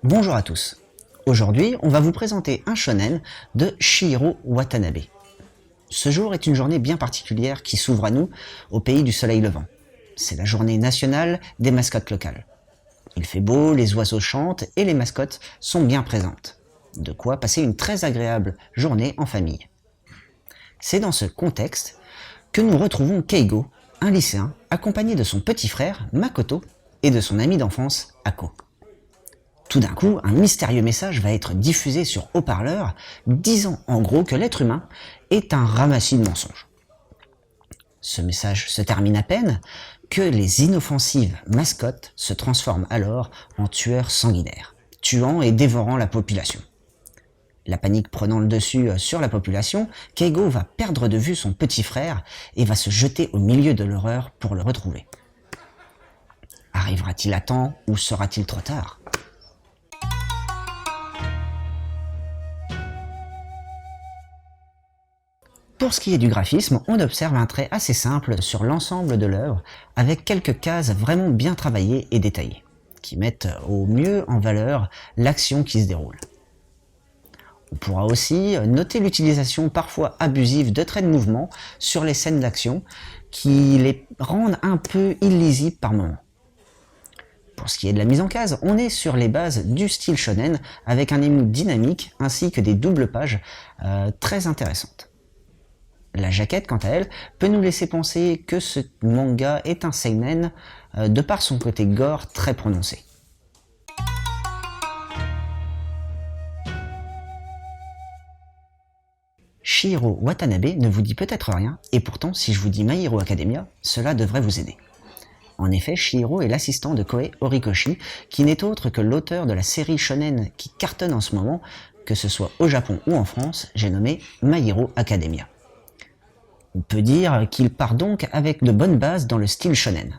Bonjour à tous. Aujourd'hui, on va vous présenter un shonen de Chihiro Watanabe. Ce jour est une journée bien particulière qui s'ouvre à nous au pays du soleil levant. C'est la journée nationale des mascottes locales. Il fait beau, les oiseaux chantent et les mascottes sont bien présentes. De quoi passer une très agréable journée en famille. C'est dans ce contexte que nous retrouvons Keigo, un lycéen, accompagné de son petit frère Makoto et de son ami d'enfance Ako. Tout d'un coup, un mystérieux message va être diffusé sur haut-parleur, disant en gros que l'être humain est un ramassis de mensonges. Ce message se termine à peine que les inoffensives mascottes se transforment alors en tueurs sanguinaires, tuant et dévorant la population. La panique prenant le dessus sur la population, Keigo va perdre de vue son petit frère et va se jeter au milieu de l'horreur pour le retrouver. Arrivera-t-il à temps ou sera-t-il trop tard ? Pour ce qui est du graphisme, on observe un trait assez simple sur l'ensemble de l'œuvre, avec quelques cases vraiment bien travaillées et détaillées, qui mettent au mieux en valeur l'action qui se déroule. On pourra aussi noter l'utilisation parfois abusive de traits de mouvement sur les scènes d'action, qui les rendent un peu illisibles par moments. Pour ce qui est de la mise en case, on est sur les bases du style shonen, avec un émou dynamique ainsi que des doubles pages très intéressantes. La jaquette, quant à elle, peut nous laisser penser que ce manga est un seinen de par son côté gore très prononcé. Chihiro Watanabe ne vous dit peut-être rien, et pourtant si je vous dis My Hero Academia, cela devrait vous aider. En effet, Chihiro est l'assistant de Koei Horikoshi, qui n'est autre que l'auteur de la série shonen qui cartonne en ce moment, que ce soit au Japon ou en France, j'ai nommé My Hero Academia. On peut dire qu'il part donc avec de bonnes bases dans le style shonen.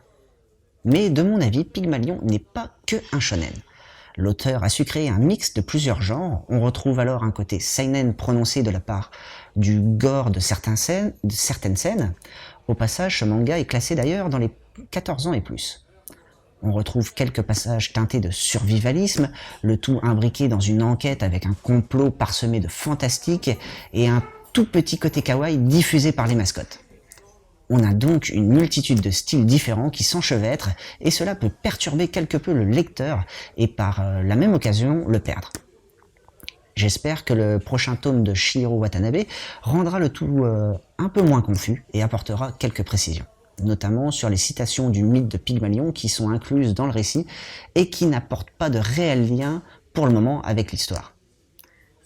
Mais de mon avis, Pygmalion n'est pas que un shonen. L'auteur a su créer un mix de plusieurs genres, on retrouve alors un côté seinen prononcé de la part du gore de certaines scènes. Au passage, ce manga est classé d'ailleurs dans les 14 ans et plus. On retrouve quelques passages teintés de survivalisme, le tout imbriqué dans une enquête avec un complot parsemé de fantastique et un tout petit côté kawaii diffusé par les mascottes. On a donc une multitude de styles différents qui s'enchevêtrent et cela peut perturber quelque peu le lecteur et par la même occasion le perdre. J'espère que le prochain tome de Chihiro Watanabe rendra le tout un peu moins confus et apportera quelques précisions, notamment sur les citations du mythe de Pygmalion qui sont incluses dans le récit et qui n'apportent pas de réel lien pour le moment avec l'histoire.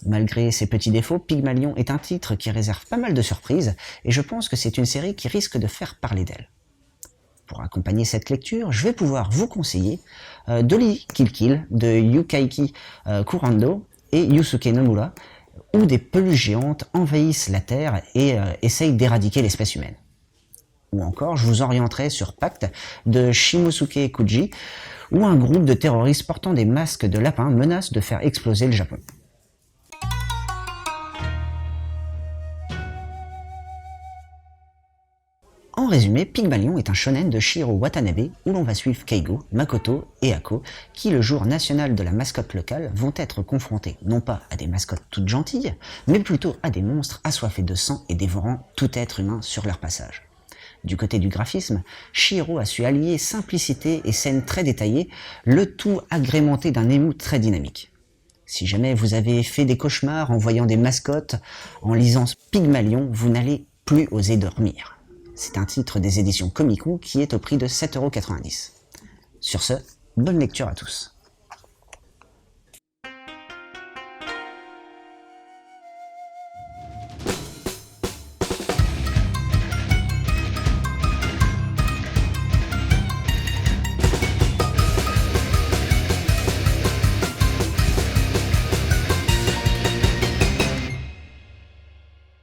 Malgré ses petits défauts, Pygmalion est un titre qui réserve pas mal de surprises et je pense que c'est une série qui risque de faire parler d'elle. Pour accompagner cette lecture, je vais pouvoir vous conseiller Dolly Kill Kill de Yukaiki Kurando et Yusuke Nomura, où des peluches géantes envahissent la Terre et essayent d'éradiquer l'espèce humaine. Ou encore, je vous orienterai sur Pacte de Shimosuke Kuji, où un groupe de terroristes portant des masques de lapins menace de faire exploser le Japon. En résumé, Pygmalion est un shonen de Chihiro Watanabe où l'on va suivre Keigo, Makoto et Ako qui, le jour national de la mascotte locale, vont être confrontés non pas à des mascottes toutes gentilles, mais plutôt à des monstres assoiffés de sang et dévorant tout être humain sur leur passage. Du côté du graphisme, Chihiro a su allier simplicité et scènes très détaillées, le tout agrémenté d'un émou très dynamique. Si jamais vous avez fait des cauchemars en voyant des mascottes, en lisant Pygmalion, vous n'allez plus oser dormir. C'est un titre des éditions Komiku qui est au prix de 7,90 €. Sur ce, bonne lecture à tous.